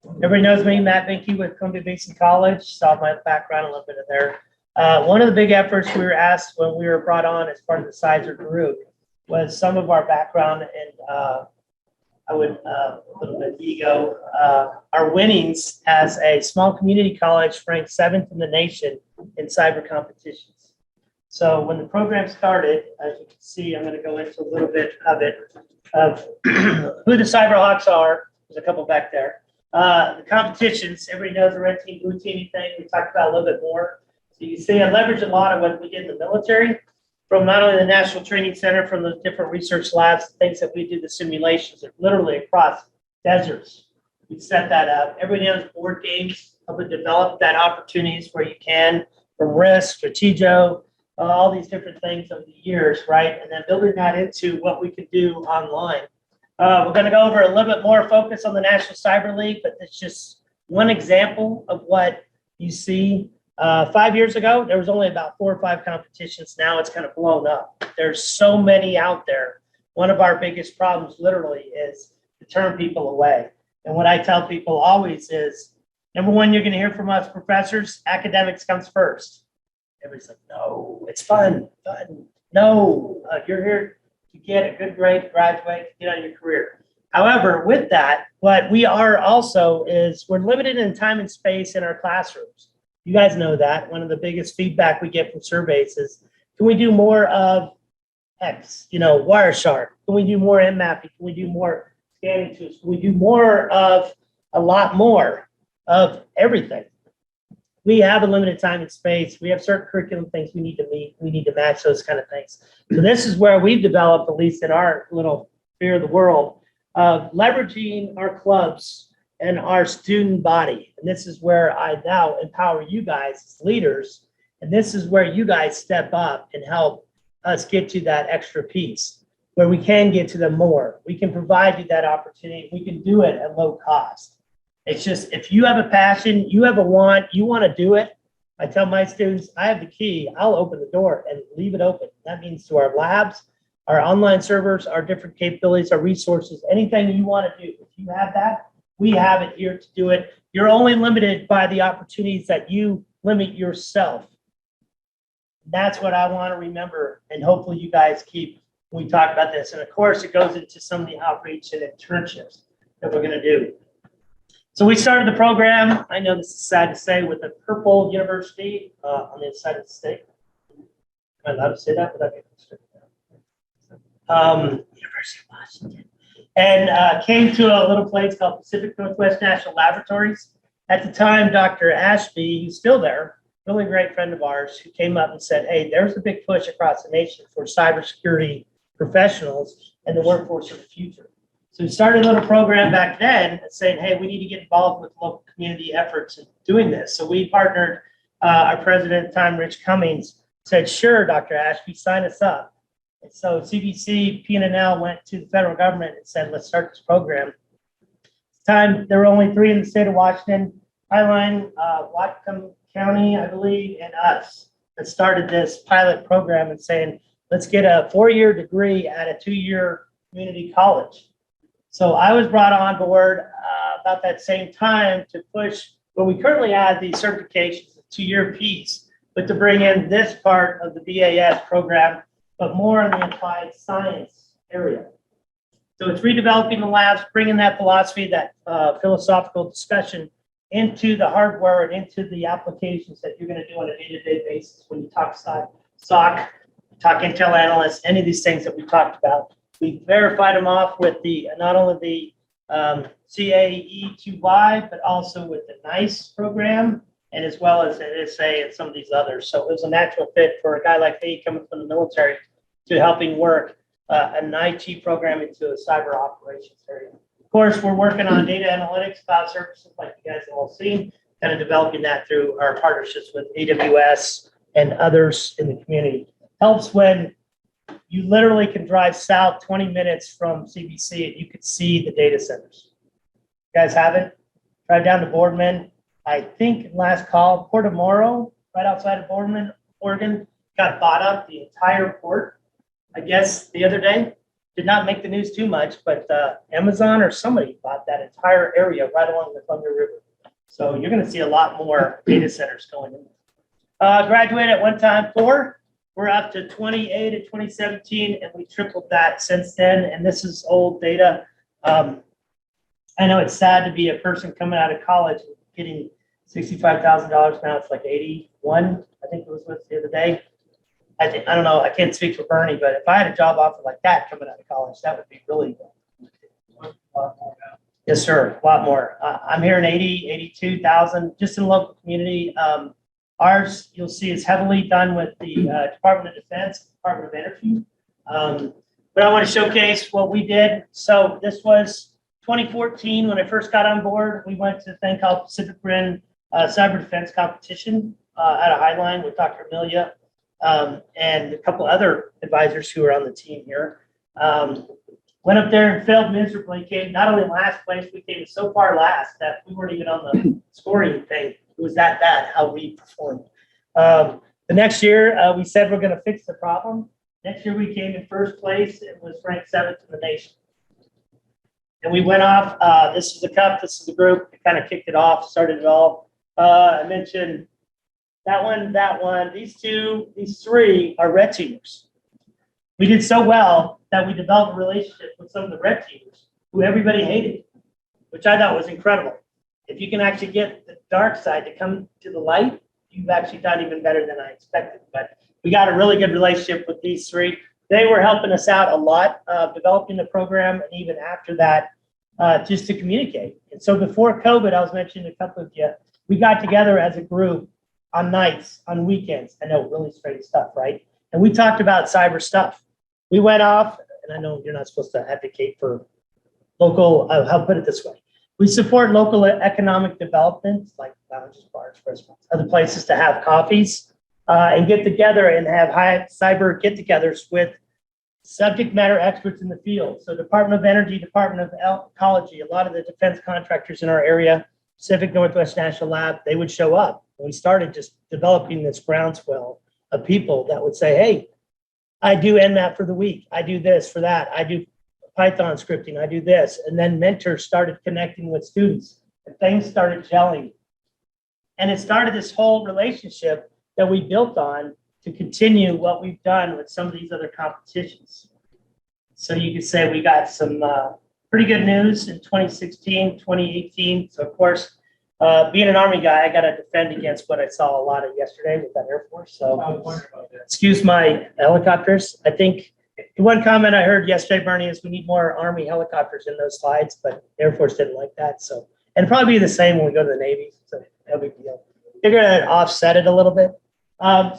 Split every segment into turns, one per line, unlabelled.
Everybody knows me, Matt Boehnke with Columbia Basin College. Saw my background, a little bit of there. One of the big efforts we were asked when we were brought on as part of the CySER group was some of our background, and I would a little bit ego. Our winnings as a small community college ranked 7th in the nation in cyber competitions. So when the program started, as you can see, I'm going to go into a little bit of it, of who the Cyberhawks are. There's a couple back there. The competitions, everybody knows the red team, blue team thing. We talked about a little bit more. So you see, I leveraged a lot of what we did in the military, from not only the National Training Center, from the different research labs, things that we do, the simulations, literally across deserts. We set that up. Everybody knows board games, help to develop that opportunities where you can, from Risk, Strategio, all these different things over the years, right? And then building that into what we could do online. We're going to go over a little bit more focus on the National Cyber League, but it's just one example of what you see. 5 years ago, there was only about 4 or 5 competitions. Now it's kind of blown up. There's so many out there. One of our biggest problems literally is to turn people away. And what I tell people always is, number one, you're going to hear from us professors, academics comes first. Everybody's like, no, it's fun. No, you're here to get a good grade, graduate, get on your career. However, with that, what we are also is we're limited in time and space in our classrooms. You guys know that. One of the biggest feedback we get from surveys is, can we do more of X, Wireshark? Can we do more mapping? Can we do more scanning tools? Can we do more of a lot more of everything? We have a limited time and space. We have certain curriculum things we need to meet. We need to match those kind of things. So this is where we've developed, at least in our little sphere of the world, leveraging our clubs and our student body. And this is where I now empower you guys as leaders. And this is where you guys step up and help us get to that extra piece where we can get to them more. We can provide you that opportunity. We can do it at low cost. It's just, if you have a passion, you have a want, you want to do it. I tell my students, I have the key. I'll open the door and leave it open. That means to our labs, our online servers, our different capabilities, our resources, anything you want to do. If you have that, we have it here to do it. You're only limited by the opportunities that you limit yourself. That's what I want to remember. And hopefully you guys keep when we talk about this. And of course, it goes into some of the outreach and internships that we're going to do. So we started the program, I know this is sad to say, with a purple university on the other side of the state. Am I allowed to say that without getting restricted? University of Washington. And came to a little place called Pacific Northwest National Laboratories. At the time, Dr. Ashby, who's still there, really great friend of ours, who came up and said, hey, there's a big push across the nation for cybersecurity professionals and the workforce of the future. So we started a little program back then saying, hey, we need to get involved with local community efforts in doing this. So we partnered, our president at the time, Rich Cummings, said, sure, Dr. Ashby, sign us up. And so CBC, PNNL went to the federal government and said, let's start this program. At the time, there were only 3 in the state of Washington, Highline, Whatcom County, I believe, and us that started this pilot program and saying, let's get a 4-year degree at a 2-year community college. So I was brought on board about that same time to push what we currently have, these certifications, a 2-year piece, but to bring in this part of the BAS program, but more in the applied science area. So it's redeveloping the labs, bringing that philosophy, that philosophical discussion into the hardware and into the applications that you're going to do on a day-to-day basis when you talk SOC, talk Intel analysts, any of these things that we talked about. We verified them off with the not only the CAE2Y, but also with the NICE program, and as well as NSA and some of these others. So it was a natural fit for a guy like me coming from the military to helping work an IT program into a cyber operations area. Of course, we're working on data analytics, cloud services, like you guys have all seen, kind of developing that through our partnerships with AWS and others in the community. Helps when you literally can drive south 20 minutes from CBC and you could see the data centers. You guys haven't? Drive down to Boardman. I think last call, Port of Morrow, right outside of Boardman, Oregon, got bought up, the entire port, I guess, the other day. did not make the news too much, but Amazon or somebody bought that entire area right along the Columbia River. So you're going to see a lot more data centers going in. Graduated at one time 4. We're up to 28 in 2017, and we tripled that since then. And this is old data. I know it's sad to be a person coming out of college and getting $65,000 now. It's like 81, I think it was the other day. I don't know. I can't speak for Bernie, but if I had a job offer like that coming out of college, that would be really good. Yes, sir. A lot more. I'm hearing 80, 82,000 just in the local community. Ours, you'll see, is heavily done with the Department of Defense, Department of Energy. But I want to showcase what we did. So this was 2014 when I first got on board. We went to a thing called Pacific Rim Cyber Defense Competition at a Highline with Dr. Amelia and a couple other advisors who are on the team here. Went up there and failed miserably. Came not only last place, we came so far last that we weren't even on the scoring thing. It was that bad how we performed. The next year, we said we're going to fix the problem. Next year, we came in first place and was ranked 7th in the nation. And we went off. This is the cup. This is the group. It kind of kicked it off, started it all. I mentioned that one. These 3 are red teamers. We did so well that we developed a relationship with some of the red teamers who everybody hated, which I thought was incredible. If you can actually get the dark side to come to the light, you've actually done even better than I expected. But we got a really good relationship with these 3. They were helping us out a lot, developing the program, and even after that, just to communicate. And so before COVID, I was mentioning a couple of you, we got together as a group on nights, on weekends. I know, really strange stuff, right? And we talked about cyber stuff. We went off, and I know you're not supposed to advocate for local, I'll put it this way. We support local economic development, like lounges, bars, restaurants, other places to have coffees and get together and have high cyber get-togethers with subject matter experts in the field. So Department of Energy, Department of Ecology, a lot of the defense contractors in our area, Pacific Northwest National Lab, they would show up. And we started just developing this groundswell of people that would say, hey, I do Nmap for the week. I do this for that. I do Python scripting, I do this. And then mentors started connecting with students and things started gelling. And it started this whole relationship that we built on to continue what we've done with some of these other competitions. So you could say we got some pretty good news in 2016, 2018. So of course, being an Army guy, I got to defend against what I saw a lot of yesterday with that Air Force. So
I was wondering about that.
Excuse my helicopters. I think the one comment I heard yesterday, Bernie, is we need more Army helicopters in those slides, but Air Force didn't like that. So, and probably be the same when we go to the Navy. So no big deal. They're going to offset it a little bit.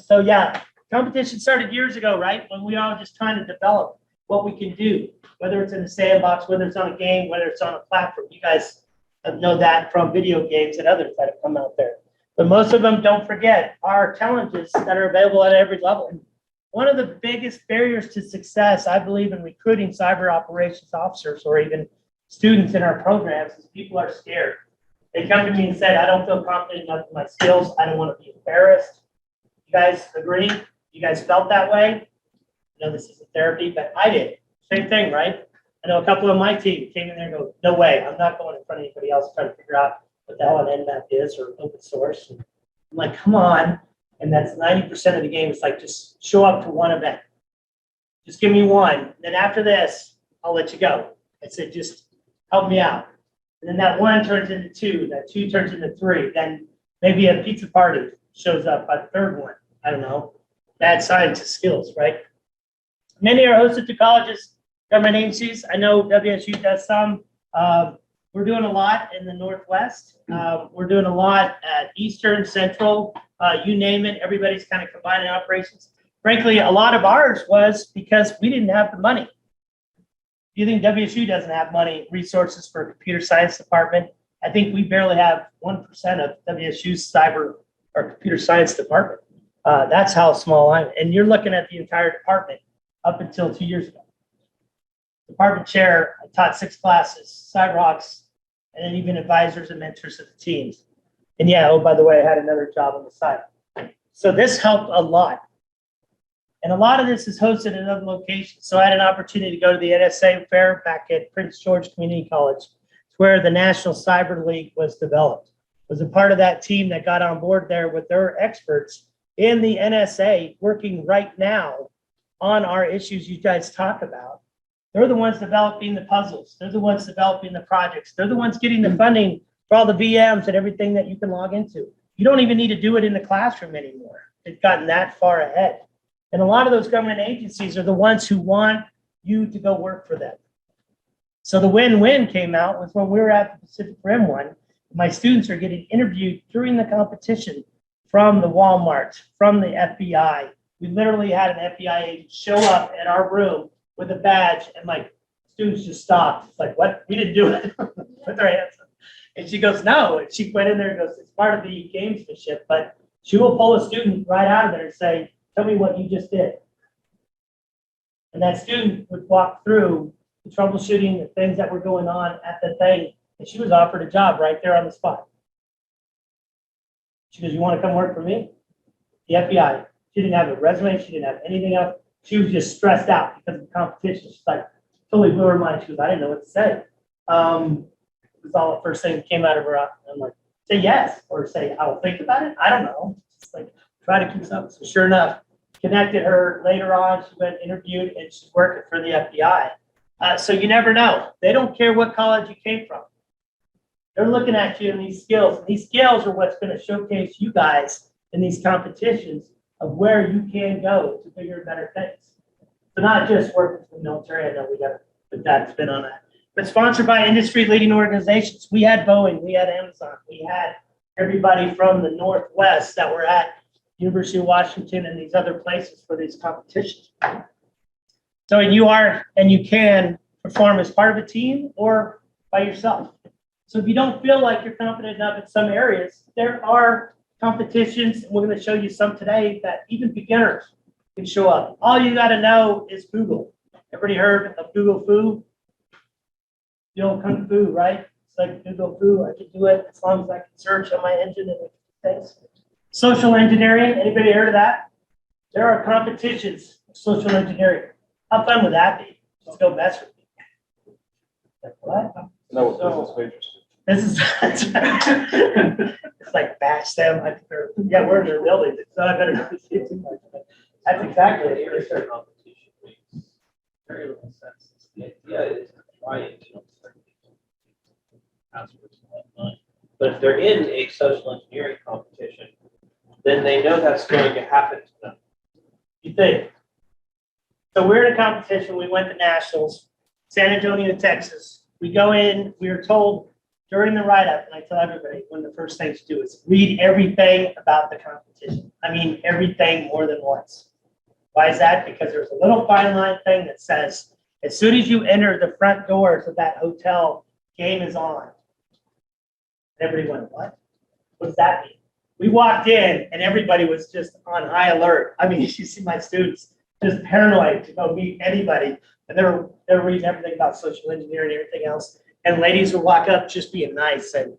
So yeah, competition started years ago, right? When we all just trying to develop what we can do, whether it's in a sandbox, whether it's on a game, whether it's on a platform. You guys know that from video games and others that have come out there. But most of them, don't forget, are challenges that are available at every level. One of the biggest barriers to success, I believe, in recruiting cyber operations officers or even students in our programs is people are scared. They come to me and say, I don't feel confident enough in my skills. I don't want to be embarrassed. You guys agree? You guys felt that way? I know this isn't therapy, but I did. Same thing, right? I know a couple of my team came in there and go, no way, I'm not going in front of anybody else trying to figure out what the hell an Nmap is or open source. And I'm like, come on. And that's 90% of the game. It's like, just show up to one event. Just give me one. Then after this, I'll let you go. I said, just help me out. And then that one turns into 2, that 2 turns into 3. Then maybe a pizza party shows up by the 3rd one. I don't know. Bad science skills, right? Many are hosted to colleges, government agencies. I know WSU does some. We're doing a lot in the Northwest. We're doing a lot at Eastern, Central, you name it. Everybody's kind of combining operations. Frankly, a lot of ours was because we didn't have the money. Do you think WSU doesn't have money, resources for a computer science department? I think we barely have 1% of WSU's cyber or computer science department. That's how small I'm. And you're looking at the entire department up until 2 years ago. Department chair, I taught 6 classes, Cyberhawks, and then even advisors and mentors of the teams. And yeah, oh, by the way, I had another job on the side. So this helped a lot. And a lot of this is hosted in other locations. So I had an opportunity to go to the NSA fair back at Prince George Community College, where the National Cyber League was developed. Was a part of that team that got on board there with their experts in the NSA working right now on our issues you guys talk about. They're the ones developing the puzzles. They're the ones developing the projects. They're the ones getting the funding for all the VMs and everything that you can log into. You don't even need to do it in the classroom anymore. They've gotten that far ahead. And a lot of those government agencies are the ones who want you to go work for them. So the win-win came out was when we were at the Pacific Rim one, my students are getting interviewed during the competition from the Walmart, from the FBI. We literally had an FBI agent show up at our room with a badge, and my students just stopped. It's like, what? We didn't do it. Put their hands up. And she goes, no. And she went in there and goes, it's part of the gamesmanship, but she will pull a student right out of there and say, tell me what you just did. And that student would walk through the troubleshooting, the things that were going on at the thing, and she was offered a job right there on the spot. She goes, you want to come work for me? The FBI. She didn't have a resume. She didn't have anything else. She was just stressed out because of the competition. She's like, totally blew her mind. She goes, I didn't know what to say. It was all the first thing that came out of her. I'm like, say yes, or say, I will think about it. I don't know. Just like, try to keep something. So sure enough, connected her later on. She went interviewed and she's working for the FBI. So you never know. They don't care what college you came from. They're looking at you in these skills. And these skills are what's going to showcase you guys in these competitions of where you can go to bigger and better things. So not just working for the military. I know we got to put that spin on that. But sponsored by industry leading organizations. We had Boeing, we had Amazon, we had everybody from the Northwest that were at University of Washington and these other places for these competitions. So you are and you can perform as part of a team or by yourself. So if you don't feel like you're confident enough in some areas, there are competitions, and we're going to show you some today that even beginners can show up. All you got to know is Google. Everybody heard of Google Fu? The old Kung Fu, right? It's like Google Fu. I can do it as long as I can search on my engine and things. Social engineering. Anybody heard of that? There are competitions of social engineering. How fun would that be? Let's go mess with me. Like, what?
No, business majors.
This is it's like bash them. I think they're, yeah, we're in their building, so I better not say too much. But that's exactly it.
Their competition makes very little sense. The idea is to try and passwords and whatnot. But if they're in a social engineering competition, then they know that's going to happen to them.
You think? So we're in a competition. We went to nationals, San Antonio, Texas. We go in. We were told during the write-up, and I tell everybody, one of the first things to do is read everything about the competition. I mean, everything more than once. Why is that? Because there's a little fine line thing that says, as soon as you enter the front doors of that hotel, game is on. Everybody went, what? What does that mean? We walked in, and everybody was just on high alert. I mean, you see my students just paranoid to go meet anybody, and they're reading everything about social engineering and everything else. And ladies will walk up just being nice and,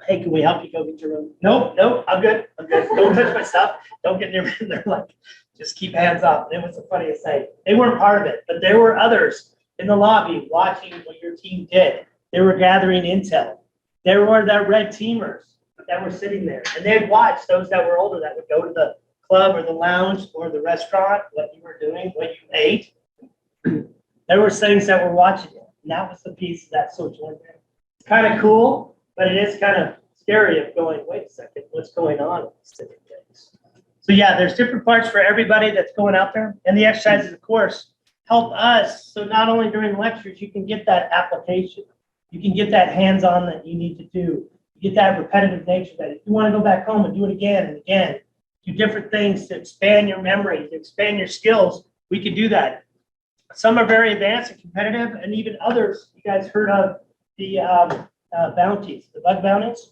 hey, can we help you go get your room? Nope, I'm good. Don't touch my stuff. Don't get near me. They're like, just keep hands off. And it was the funniest thing. They weren't part of it, but there were others in the lobby watching what your team did. They were gathering intel. There were the red teamers that were sitting there, and they'd watch those that were older that would go to the club or the lounge or the restaurant, what you were doing, what you ate. There were things that were watching it. And that was the piece of that social engineering. It's kind of cool, but it is kind of scary of going, wait a second, what's going on with these different things? So yeah, there's different parts for everybody that's going out there. And the exercises, of course, help us. So not only during lectures, you can get that application. You can get that hands-on that you need to do. You get that repetitive nature that if you want to go back home and do it again and again, do different things to expand your memory, to expand your skills, we can do that. Some are very advanced and competitive, and even others, you guys heard of the bounties, the bug bounties,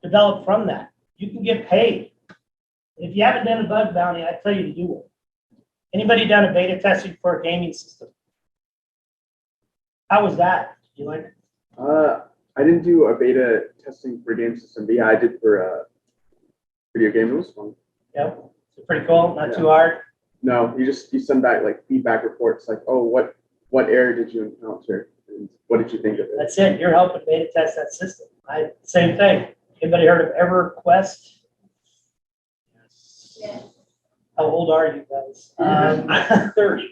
developed from that. You can get paid. If you haven't done a bug bounty, I tell you to do one. Anybody done a beta testing for a gaming system? How was that? You like it?
I didn't do a beta testing for game system, but yeah, I did for a video game. It was fun.
Yep. So pretty cool. Not
Yeah.
too hard.
No, you send back like feedback reports, like, oh, what error did you encounter, and what did you think of it?
That's it. You're helping beta test that system. Same thing. Anybody heard of EverQuest?
Yeah.
How old are you guys?
I'm 30.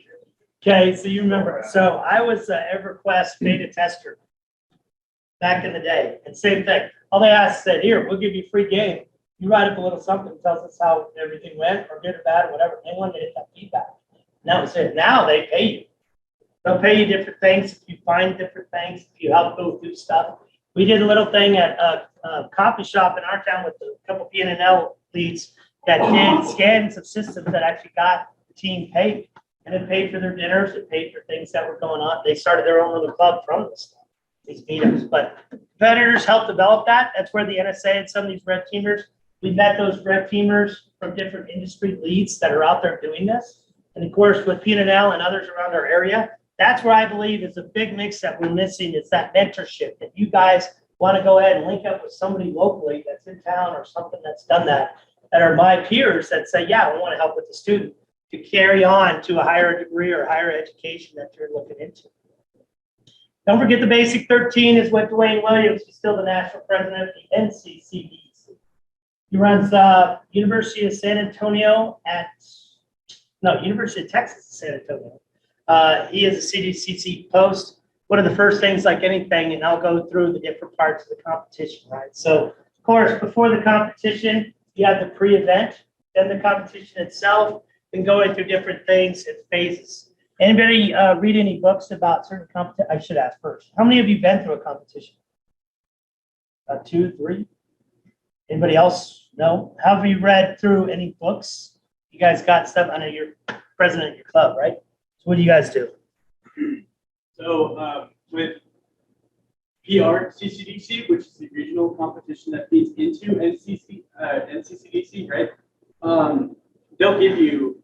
Okay, so you remember. So I was an EverQuest beta tester back in the day, and same thing. All they asked said, "Here, we'll give you a free game. You write up a little something, tells us how everything went, or good or bad, or whatever." They wanted to hit that feedback. And that was it. Now they pay you. They'll pay you different things if you find different things, if you help go through stuff. We did a little thing at a coffee shop in our town with a couple P&L leads that did scans of systems that actually got the team paid. And it paid for their dinners, it paid for things that were going on. They started their own little club from this stuff, these meetups. But competitors helped develop that. That's where the NSA and some of these red teamers, we met those red teamers from different industry leads that are out there doing this. And of course, with P&L and others around our area, that's where I believe is a big mix that we're missing. It's that mentorship that you guys want to go ahead and link up with somebody locally that's in town or something that's done that are my peers that say, yeah, I want to help with the student to carry on to a higher degree or higher education that you're looking into. Don't forget the basic 13 is what Dwayne Williams, he's still the national president of the NCCDC. He runs University of San Antonio University of Texas at San Antonio. He is a CDCC post. One of the first things, like anything, and I'll go through the different parts of the competition, right? So, of course, before the competition, you have the pre-event, then the competition itself, and going through different things and phases. Anybody read any books about certain competition? I should ask first. How many of you been through a competition? 2, 3? Anybody else? No? Have you read through any books? You guys got stuff? I know you're president of your club, right? So what do you guys do?
So with CCDC, which is the regional competition that feeds into NCCDC, right? They'll give you,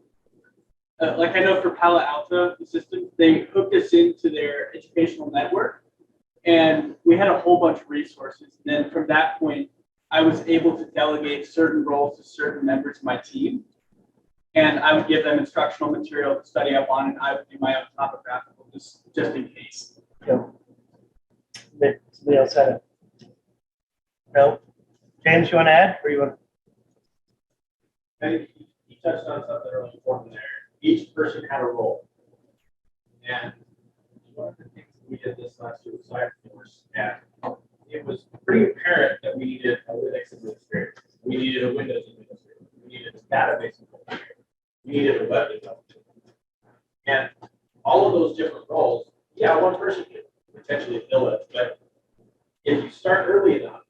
like I know for Palo Alto, the system, they hooked us into their educational network, and we had a whole bunch of resources. And then from that point, I was able to delegate certain roles to certain members of my team. And I would give them instructional material to study up on, and I would do my own topographical just in case.
Yep. Somebody else had it? No? James, you want to add, or you want?
I think you touched on something really important there. Each person had a role. And one of the things we did this last year with CySER Workshop, and it was pretty apparent that we needed a Linux administrator. We needed a Windows administrator. We needed a database administrator. We needed a web developer. And all of those different roles, yeah, one person can potentially fill it, but if you start early enough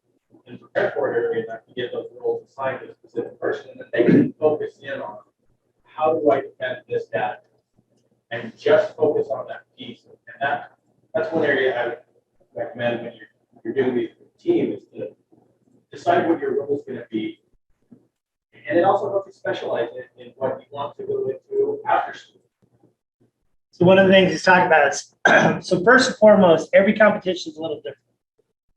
and prepare for it early enough to get those roles assigned to a specific person, then they can focus in on how do I defend this data and just focus on that piece. And that's one area I would recommend when you're doing these with the team is to decide what your role is going to be. And it also helps you specialize in what you want to go into after school.
So one of the things he's talking about is, so first and foremost, every competition is a little different.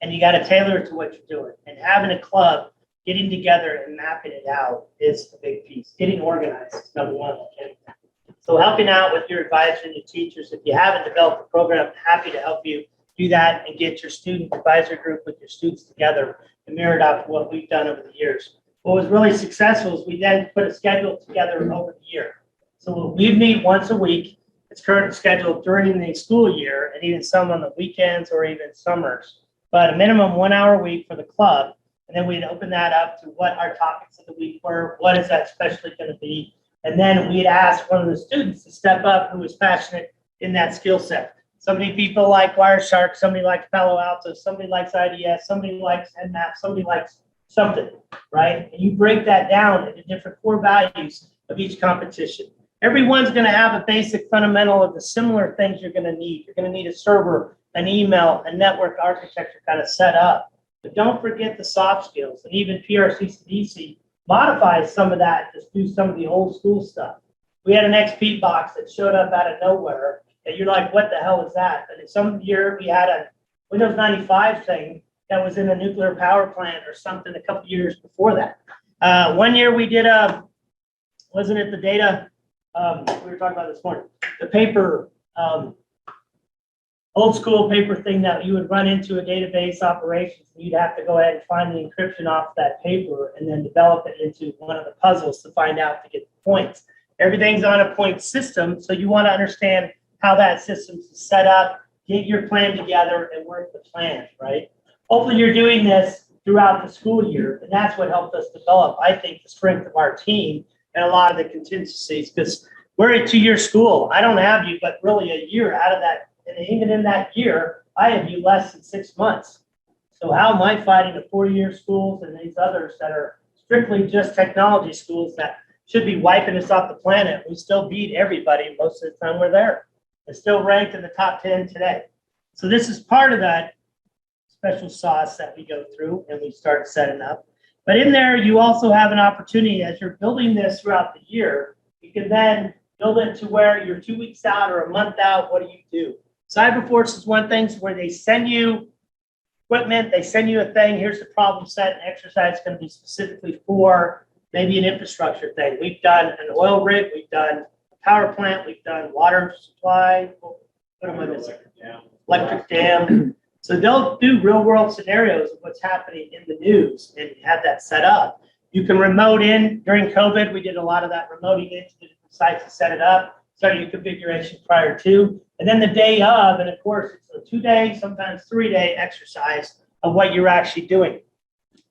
And you got to tailor it to what you're doing. And having a club, getting together and mapping it out is a big piece. Getting organized is number one. So helping out with your advisor and your teachers, if you haven't developed a program, I'm happy to help you do that and get your student advisor group with your students together and mirror it out to what we've done over the years. What was really successful is we then put a schedule together over the year. So we meet once a week. It's currently scheduled during the school year and even some on the weekends or even summers, but a minimum 1 hour a week for the club. And then we'd open that up to what our topics of the week were, what is that especially going to be. And then we'd ask one of the students to step up who was passionate in that skill set. So many people like Wireshark, somebody likes Palo Alto, somebody likes IDS, somebody likes Nmap, somebody likes something, right? And you break that down into different core values of each competition. Everyone's going to have a basic fundamental of the similar things you're going to need. You're going to need a server, an email, a network architecture kind of set up. But don't forget the soft skills. And even PRCCDC modifies some of that to do some of the old school stuff. We had an XP box that showed up out of nowhere, and you're like, what the hell is that? And in some year, we had a Windows 95 thing that was in a nuclear power plant or something a couple years before that. 1 year we did wasn't it the data we were talking about this morning, the paper, old school paper thing that you would run into a database operations, and you'd have to go ahead and find the encryption off that paper and then develop it into one of the puzzles to find out to get the points. Everything's on a point system, so you want to understand how that system's set up, get your plan together, and work the plan, right? Hopefully you're doing this throughout the school year, and that's what helped us develop, I think, the strength of our team and a lot of the contingencies, because we're a 2-year school. I don't have you, but really a year out of that. And even in that year, I have you less than 6 months. So how am I fighting the 4-year schools and these others that are strictly just technology schools that should be wiping us off the planet? We still beat everybody most of the time we're there. It's still ranked in the top 10 today. So this is part of that special sauce that we go through and we start setting up. But in there, you also have an opportunity as you're building this throughout the year. You can then build it to where you're 2 weeks out or a month out. What do? Cyberforce is one thing where they send you equipment, they send you a thing, here's the problem set, and exercise is going to be specifically for maybe an infrastructure thing. We've done an oil rig, we've done a power plant, we've done water supply, what am I missing? Electric dam. So they'll do real world scenarios of what's happening in the news and have that set up. You can remote in. During COVID, we did a lot of that remoting into the sites to set it up. Start your configuration prior to, and then the day of, and of course, it's a 2-day, sometimes 3-day exercise of what you're actually doing.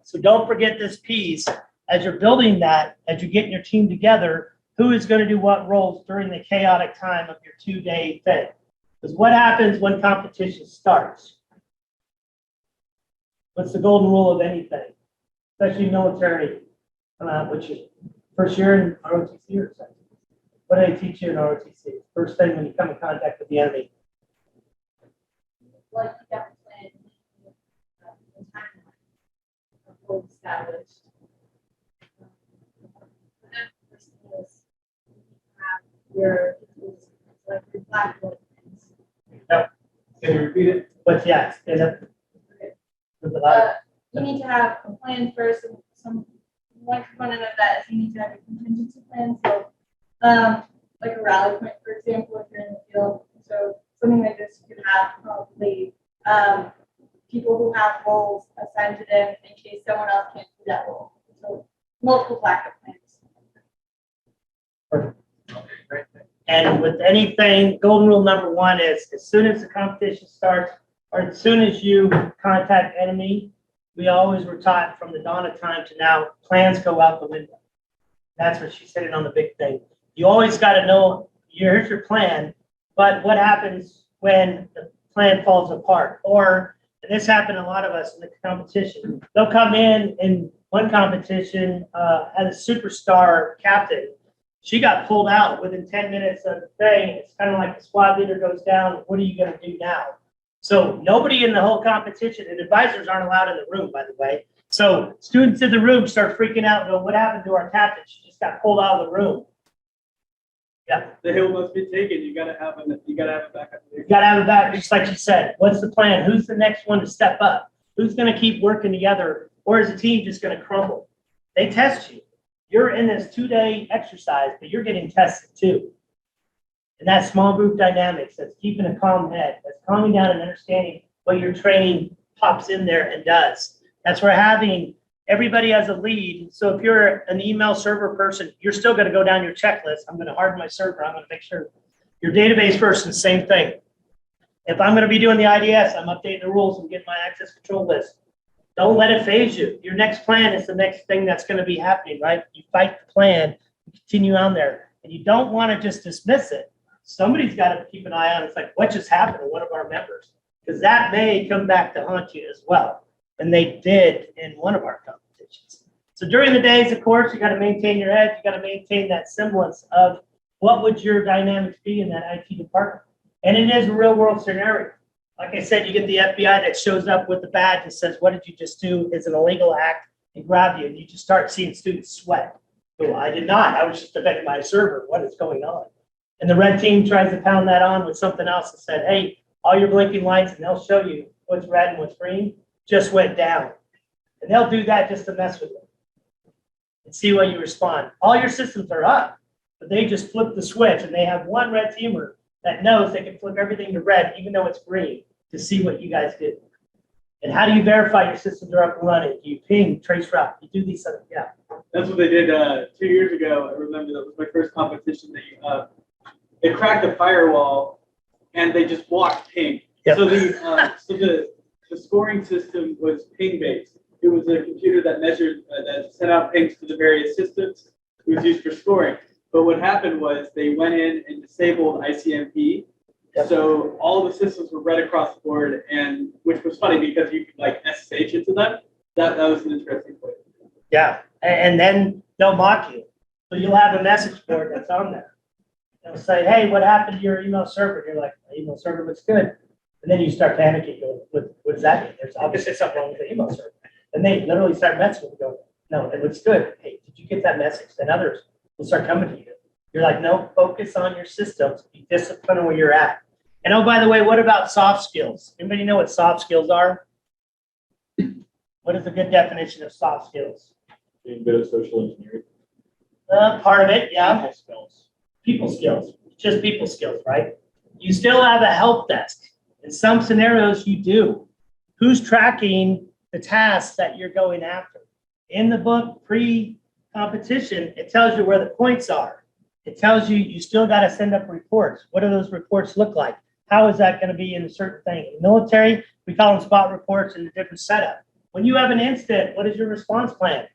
So don't forget this piece as you're building that, as you're getting your team together, who is going to do what roles during the chaotic time of your 2-day thing. Because what happens when competition starts? What's the golden rule of anything, especially military, which is first year in ROTC or second? What do they teach you in ROTC? First thing when you come in contact with the enemy.
Like you got to plan the timeline of goal established. The next person is have your like your black book things.
Yep.
Can you repeat it?
But yeah, stand up. There's a lot of-
You need to have a plan first, and one component of that is you need to have a contingency plan. So, like a rally point, for example, if you're in the field. So something like this, you could have probably people who have roles assigned to them in case someone else can't do that role. So multiple backup plans.
Okay, great.
And with anything, golden rule number 1 is as soon as the competition starts, or as soon as you contact enemy, we always were taught from the dawn of time to now, plans go out the window. That's what she's hitting on the big thing. You always got to know, here's your plan, but what happens when the plan falls apart? Or, and this happened to a lot of us in the competition, they'll come in one competition, had a superstar captain. She got pulled out within 10 minutes of the thing. It's kind of like the squad leader goes down. What are you going to do now? So nobody in the whole competition, and advisors aren't allowed in the room, by the way. So students in the room start freaking out and go, what happened to our captain? She just got pulled out of the room. Yeah.
The hill must be taken. You gotta have a backup.
You got to have it back, just like you said. What's the plan? Who's the next one to step up? Who's going to keep working together? Or is the team just going to crumble? They test you. You're in this 2-day exercise, but you're getting tested too. And that small group dynamics, that's keeping a calm head, that's calming down and understanding what your training pops in there and does. That's where having everybody as a lead. So if you're an email server person, you're still going to go down your checklist. I'm going to harden my server. I'm going to make sure your database person, same thing. If I'm going to be doing the IDS, I'm updating the rules and getting my access control list. Don't let it phase you. Your next plan is the next thing that's going to be happening, right? You fight the plan, you continue on there, and you don't want to just dismiss it. Somebody's got to keep an eye on it. It's like, what just happened to one of our members? Because that may come back to haunt you as well. And they did in one of our competitions. So during the days, of course, you got to maintain your edge. You got to maintain that semblance of what would your dynamics be in that IT department. And it is a real world scenario. Like I said, you get the FBI that shows up with the badge and says, what did you just do? It's an illegal act, and grab you. And you just start seeing students sweat. Well, I did not. I was just defending my server. What is going on? And the red team tries to pound that on with something else and said, hey, all your blinking lights, and they'll show you what's red and what's green, just went down. And they'll do that just to mess with you and see what you respond. All your systems are up. but they just flip the switch and they have one red teamer that knows they can flip everything to red, even though it's green, to see what you guys did. And how do you verify your systems are up and running? You ping, trace route, you do these things, yeah.
That's what they did 2 years ago. I remember that was my first competition. They cracked the firewall and they just walked ping.
Yep.
So the scoring system was ping based. It was a computer that measured that sent out pings to the various systems. It was used for scoring. But what happened was they went in and disabled ICMP.
Yep.
So all the systems were read across the board, and which was funny because you could like SSH into them. That was an interesting point.
Yeah, and then they'll mock you. So you'll have a message board that's on there. They'll say, hey, what happened to your email server? You're like, my email server looks good. And then you start panicking. You go, what does that mean? There's obviously something wrong with the email server. And they literally start messing with you. Go, no, it looks good. Hey, did you get that message? Then others will start coming to you. You're like, no, focus on your systems. Be disciplined where you're at. And oh, by the way, what about soft skills? Anybody know what soft skills are? What is a good definition of soft skills?
Being good at social engineering.
Part of it, yeah.
People skills.
People skills, just people skills, right? You still have a help desk. In some scenarios, you do. Who's tracking the tasks that you're going after? In the book, pre-competition, it tells you where the points are. It tells you you still got to send up reports. What do those reports look like? How is that going to be in a certain thing? In the military, we call them spot reports in a different setup. When you have an incident, what is your response plan?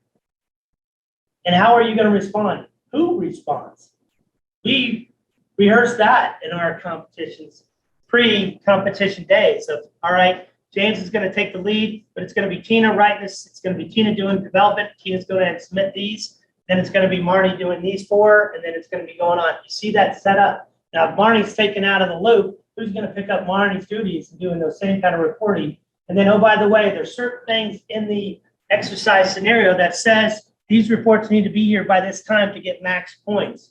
And how are you going to respond? Who responds? We rehearse that in our competitions, pre-competition days of, all right, James is going to take the lead, but it's going to be Tina writing this. It's going to be Tina doing development. Tina's going to submit these. Then it's going to be Marnie doing these 4, and then it's going to be going on. You see that set up. Now, if Marnie's taken out of the loop, who's going to pick up Marnie's duties and doing those same kind of reporting? And then, oh, by the way, there's certain things in the exercise scenario that says these reports need to be here by this time to get max points.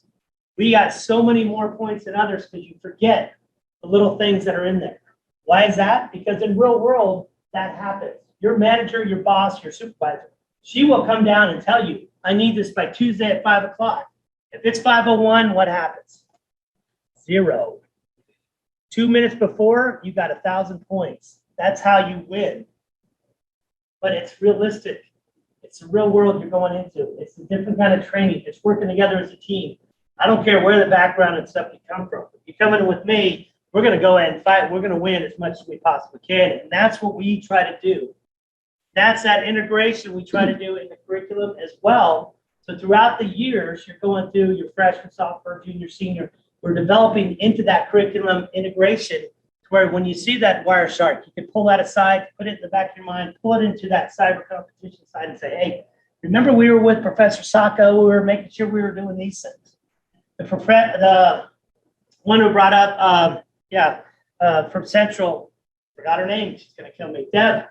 We got so many more points than others because you forget the little things that are in there. Why is that? Because in real world, that happens. Your manager, your boss, your supervisor, she will come down and tell you, I need this by Tuesday at 5 o'clock. If it's 5:01, what happens? 0. 2 minutes before, you got 1,000 points. That's how you win. But it's realistic. It's the real world you're going into. It's a different kind of training. It's working together as a team. I don't care where the background and stuff you come from. If you come in with me, we're going to go ahead and fight. We're going to win as much as we possibly can. And that's what we try to do. That's that integration we try to do in the curriculum as well. So throughout the years, you're going through your freshman, sophomore, junior, senior, we're developing into that curriculum integration to where when you see that wire shark, you can pull that aside, put it in the back of your mind, pull it into that cyber competition side and say, hey, remember we were with Professor Sacco, we were making sure we were doing these things. The one who brought up, from Central, forgot her name, she's going to kill me, Deb,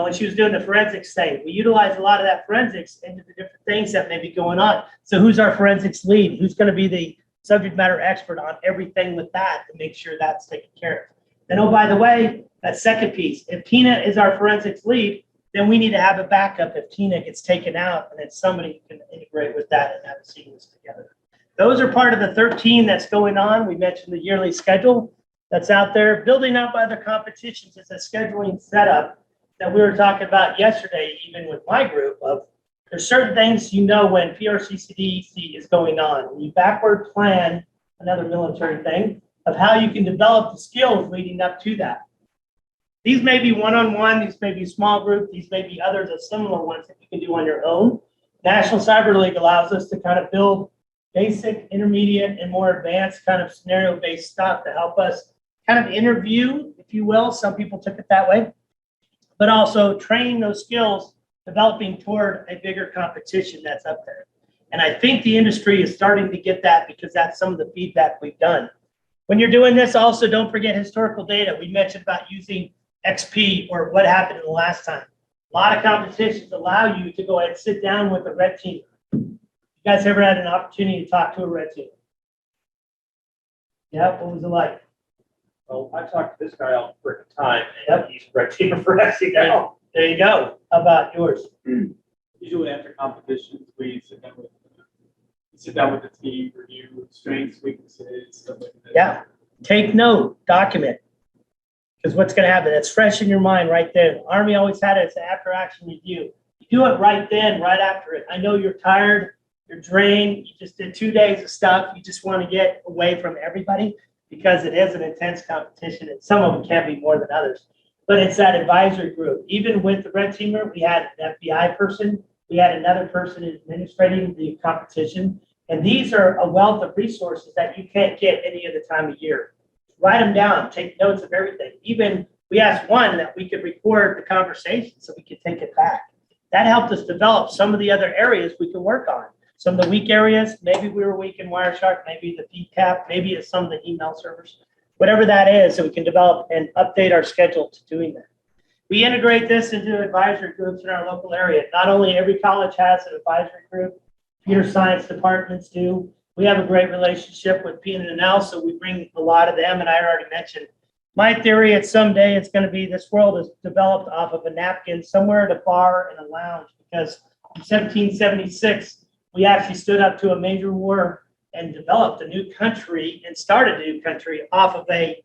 when she was doing the forensics thing. We utilize a lot of that forensics into the different things that may be going on. So who's our forensics lead? Who's going to be the subject matter expert on everything with that to make sure that's taken care of? And oh, by the way, that second piece, if Tina is our forensics lead, then we need to have a backup if Tina gets taken out and then somebody can integrate with that and have a seamless together. Those are part of the 13 that's going on. We mentioned the yearly schedule that's out there. Building up other competitions is a scheduling setup that we were talking about yesterday, even with my group of there's certain things you know when PRCCDC is going on. When you backward plan, another military thing, of how you can develop the skills leading up to that. These may be one-on-one, these may be small group, these may be others of similar ones that you can do on your own. National Cyber League allows us to kind of build basic, intermediate, and more advanced kind of scenario-based stuff to help us kind of interview, if you will. Some people took it that way, but also train those skills developing toward a bigger competition that's up there. And I think the industry is starting to get that because that's some of the feedback we've done. When you're doing this, also don't forget historical data. We mentioned about using XP or what happened in the last time. A lot of competitions allow you to go ahead and sit down with a red team. You guys ever had an opportunity to talk to a red team? Yeah, what was it like?
Well, I talked to this guy all the freaking time,
Yep.
and he's a red teamer for SC now.
There you go. How about yours?
Usually after competitions, we sit down with sit down with the team, review strengths, weaknesses, stuff like that.
Yeah. Take note, document. Because what's going to happen? It's fresh in your mind right there. Army always had it as an after action review. You do it right then, right after it. I know you're tired, you're drained, you just did 2 days of stuff. You just want to get away from everybody because it is an intense competition and some of them can be more than others. But it's that advisory group. Even with the red teamer, we had an FBI person, we had another person administrating the competition. And these are a wealth of resources that you can't get any other time of year. Write them down, take notes of everything. Even we asked one that we could record the conversation so we could take it back. That helped us develop some of the other areas we can work on. Some of the weak areas, maybe we were weak in Wireshark, maybe the PCAP, maybe it's some of the email servers, whatever that is, so we can develop and update our schedule to doing that. We integrate this into advisory groups in our local area. Not only every college has an advisory group, computer science departments do. We have a great relationship with P&L, so we bring a lot of them, and I already mentioned. My theory is someday it's going to be this world is developed off of a napkin somewhere at a bar and a lounge, because in 1776, we actually stood up to a major war and developed a new country and started a new country off of a,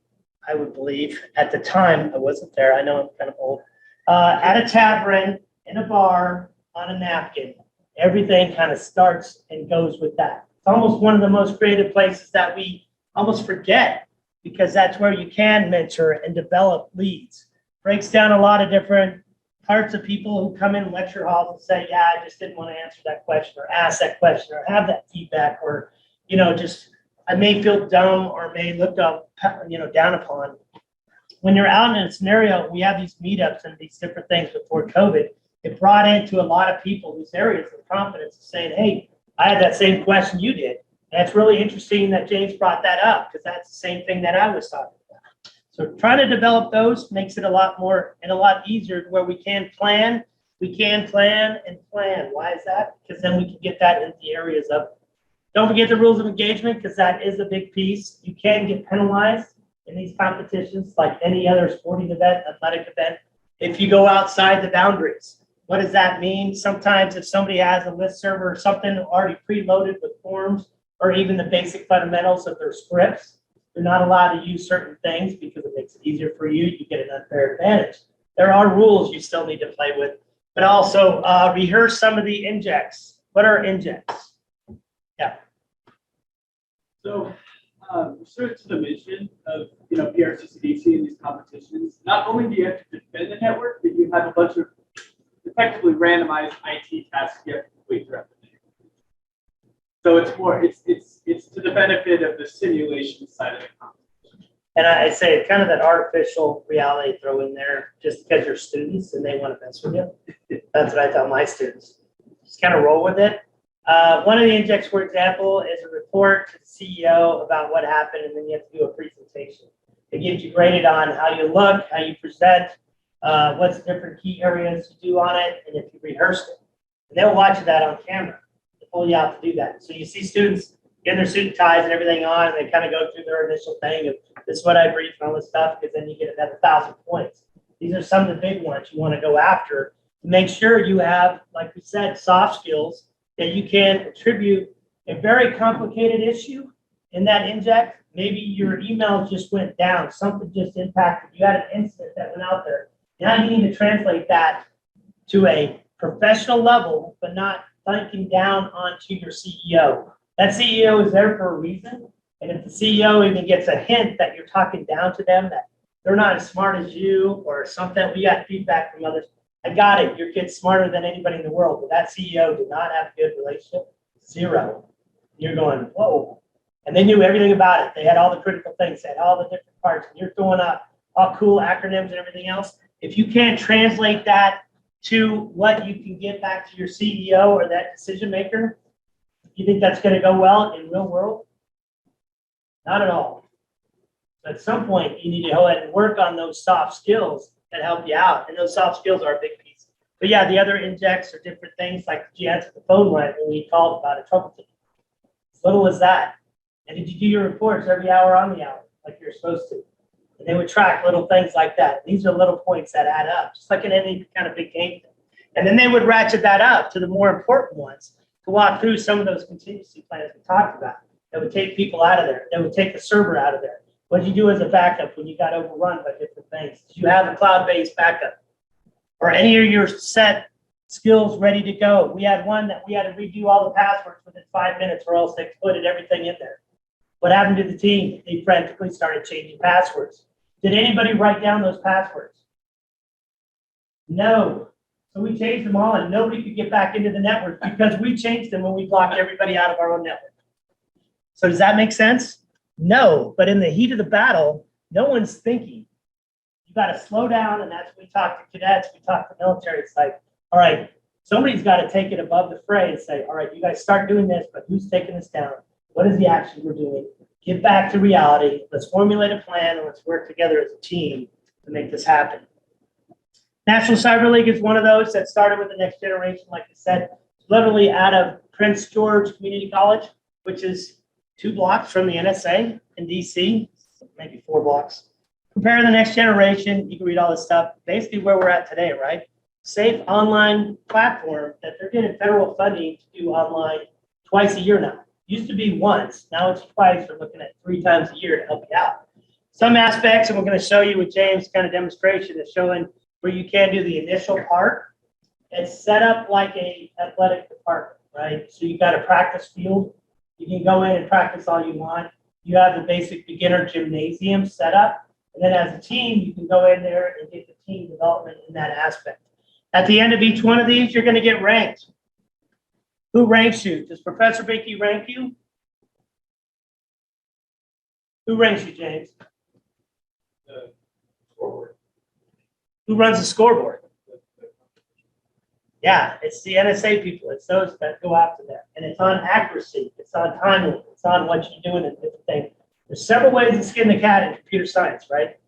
I would believe, at the time, I wasn't there, I know I'm kind of old, at a tavern, in a bar, on a napkin. Everything kind of starts and goes with that. It's almost one of the most creative places that we almost forget, because that's where you can mentor and develop leads. Breaks down a lot of different parts of people who come in lecture halls and say, yeah, I just didn't want to answer that question or ask that question or have that feedback, or, you know, just, I may feel dumb or may look up, you know, down upon. When you're out in a scenario, we have these meetups and these different things before COVID. It brought into a lot of people whose areas of confidence of saying, hey, I had that same question you did. And it's really interesting that James brought that up, because that's the same thing that I was talking about. So trying to develop those makes it a lot more and a lot easier where we can plan and plan. Why is that? Because then we can get that into the areas of, don't forget the rules of engagement, because that is a big piece. You can get penalized in these competitions like any other sporting event, athletic event, if you go outside the boundaries. What does that mean? Sometimes if somebody has a listserv or something already preloaded with forms or even the basic fundamentals of their scripts, you're not allowed to use certain things because it makes it easier for you. You get an unfair advantage. There are rules you still need to play with, but also rehearse some of the injects. What are injects? Yeah.
So, sort to the mission of, you know, PRCCDC in these competitions, not only do you have to defend the network, but you have a bunch of effectively randomized IT tasks you have to complete throughout the day. So it's more, it's to the benefit of the simulation side of the competition.
And I say kind of that artificial reality throw in there just because you're students and they want to mess with you. That's what I tell my students. Just kind of roll with it. One of the injects, for example, is a report to the CEO about what happened, and then you have to do a presentation. It gives you graded on how you look, how you present, what's the different key areas to do on it, and if you rehearsed it. And they'll watch that on camera to pull you out to do that. So you see students getting their suit and ties and everything on, and they kind of go through their initial thing of this is what I briefed and all this stuff, because then you get another 1,000 points. These are some of the big ones you want to go after to make sure you have, like we said, soft skills that you can attribute a very complicated issue in that inject. Maybe your email just went down, something just impacted, you had an incident that went out there. Now you need to translate that to a professional level, but not thinking down onto your CEO. That CEO is there for a reason. And if the CEO even gets a hint that you're talking down to them, that they're not as smart as you or something, we got feedback from others. I got it. Your kid's smarter than anybody in the world, but that CEO did not have a good relationship. Zero. You're going, whoa. And they knew everything about it. They had all the critical things, they had all the different parts, and you're throwing up all cool acronyms and everything else. If you can't translate that to what you can get back to your CEO or that decision maker, you think that's going to go well in real world? Not at all. At some point, you need to go ahead and work on those soft skills that help you out. And those soft skills are a big piece. But yeah, the other injects are different things, like did you answer the phone right when we called about a trouble ticket? As little as that. And did you do your reports every hour on the hour, like you're supposed to? And they would track little things like that. These are little points that add up, just like in any kind of big game thing. And then they would ratchet that up to the more important ones. to walk through some of those contingency plans we talked about that would take people out of there, that would take the server out of there. What did you do as a backup when you got overrun by different things? Did you have a cloud-based backup? Or any of your set skills ready to go? We had one that we had to redo all the passwords within 5 minutes or else they exploited everything in there. What happened to the team? They frantically started changing passwords. Did anybody write down those passwords? No. So we changed them all and nobody could get back into the network because we changed them when we blocked everybody out of our own network. So does that make sense? No, but in the heat of the battle, no one's thinking. You got to slow down, and that's when we talk to cadets, we talk to military. It's like, all right, somebody's got to take it above the fray and say, all right, you guys start doing this, but who's taking this down? What is the action we're doing? Get back to reality. Let's formulate a plan, and let's work together as a team to make this happen. National Cyber League is one of those that started with the next generation, like I said, literally out of Prince George Community College, which is 2 blocks from the NSA in DC, maybe 4 blocks. Prepare the next generation. You can read all this stuff. Basically where we're at today, right? Safe online platform that they're getting federal funding to do online twice a year now. Used to be once, now it's twice. We're looking at 3 times a year to help you out. Some aspects, and we're going to show you with James' kind of demonstration is showing where you can do the initial part. It's set up like a athletic department, right? So you got a practice field. You can go in and practice all you want. You have the basic beginner gymnasium set up. And then as a team, you can go in there and get the team development in that aspect. At the end of each one of these, you're going to get ranked. Who ranks you? Does Professor Boehnke rank you? Who ranks you, James?
The scoreboard.
Who runs the scoreboard? Yeah, it's the NSA people. It's those that go after that. And it's on accuracy. It's on timing. It's on what you're doing and different things. There's several ways to skin the cat in computer science, right?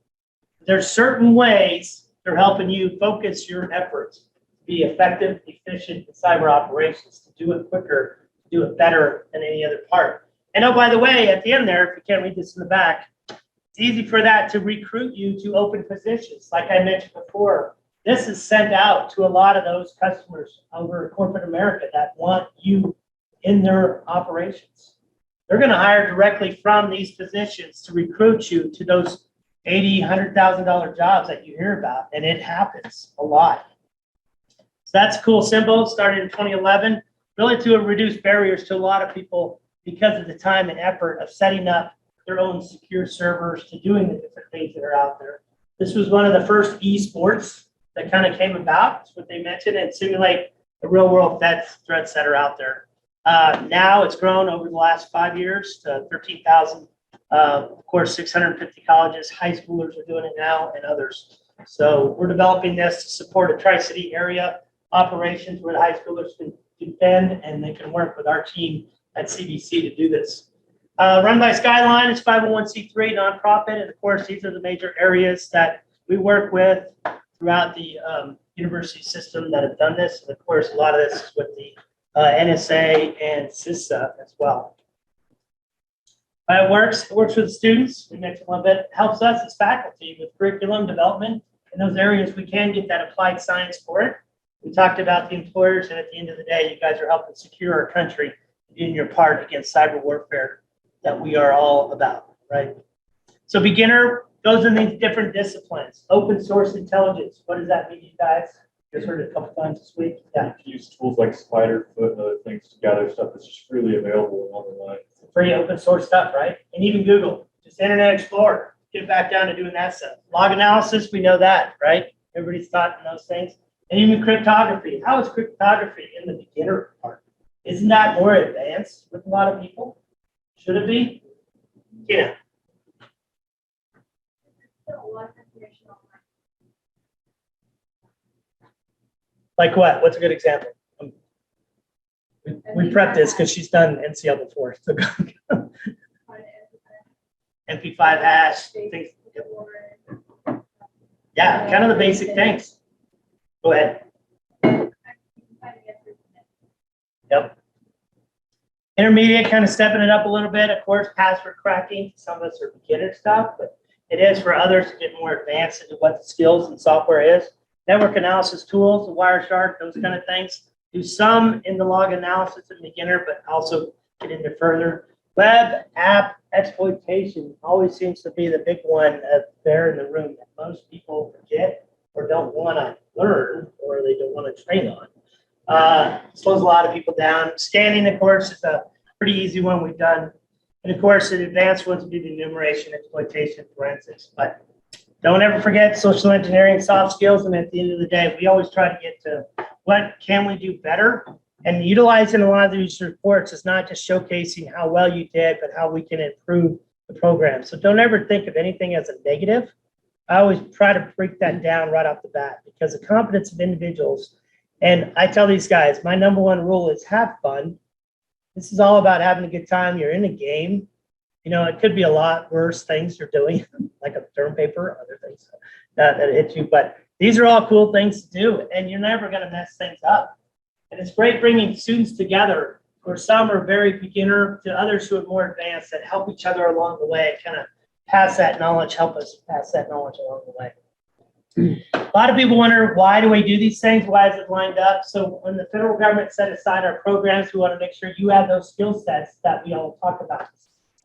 There's certain ways they're helping you focus your efforts to be effective, efficient in cyber operations, to do it quicker, to do it better than any other part. And oh, by the way, at the end there, if you can't read this in the back, it's easy for that to recruit you to open positions. Like I mentioned before, this is sent out to a lot of those customers over corporate America that want you in their operations. They're going to hire directly from these positions to recruit you to those $80,000, $100,000 jobs that you hear about, and it happens a lot. So that's a cool symbol. Started in 2011, really to reduce barriers to a lot of people because of the time and effort of setting up their own secure servers to doing the different things that are out there. This was one of the first esports that kind of came about. That's what they mentioned, and simulate the real world threats that are out there. Now it's grown over the last 5 years to 13,000. Of course, 650 colleges, high schoolers are doing it now, and others. So we're developing this to support a Tri-City area operations where the high schoolers can defend and they can work with our team at CBC to do this. Run by Skyline, it's 501c3 nonprofit, and of course, these are the major areas that we work with throughout the university system that have done this. And of course, a lot of this is with the NSA and CySER as well. It works with the students. We mentioned a little bit. It helps us as faculty with curriculum development. In those areas, we can get that applied science for it. We talked about the employers, and at the end of the day, you guys are helping secure our country and doing your part against cyber warfare that we are all about, right? So beginner goes in these different disciplines. Open source intelligence. What does that mean, you guys? You guys heard it a couple times this week. Yeah.
You can use tools like Spiderfoot and other things to gather stuff that's just freely available online.
Free open source stuff, right? And even Google, just Internet Explorer. Get back down to doing that stuff. Log analysis, we know that, right? Everybody's taught in those things. And even cryptography. How is cryptography in the beginner part? Isn't that more advanced with a lot of people? Should it be? Yeah. Like what? What's a good example? We prepped this because she's done NCL before. So MP5 hash, things. Yeah, kind of the basic things. Go ahead. Yep. Intermediate, kind of stepping it up a little bit. Of course, password cracking. Some of us are beginner stuff, but it is for others to get more advanced into what the skills and software is. Network analysis tools, the Wireshark, those kind of things. do some in the log analysis and beginner, but also get into further. Web app exploitation always seems to be the big one there in the room that most people forget or don't want to learn or they don't want to train on. Slows a lot of people down. Scanning, of course, is a pretty easy one we've done. And of course, the advanced ones would be the enumeration, exploitation, forensics. But don't ever forget social engineering, soft skills. And at the end of the day, we always try to get to what can we do better? And utilizing a lot of these reports is not just showcasing how well you did, but how we can improve the program. So don't ever think of anything as a negative. I always try to break that down right off the bat because the competence of individuals, and I tell these guys, my number one rule is have fun. This is all about having a good time. You're in a game. You know, it could be a lot worse things you're doing, like a term paper, other things that hit you. But these are all cool things to do, and you're never going to mess things up. And it's great bringing students together, where some are very beginner to others who are more advanced that help each other along the way, kind of pass that knowledge, help us pass that knowledge along the way. A lot of people wonder, why do we do these things? Why is it lined up? So when the federal government set aside our programs, we want to make sure you have those skill sets that we all talked about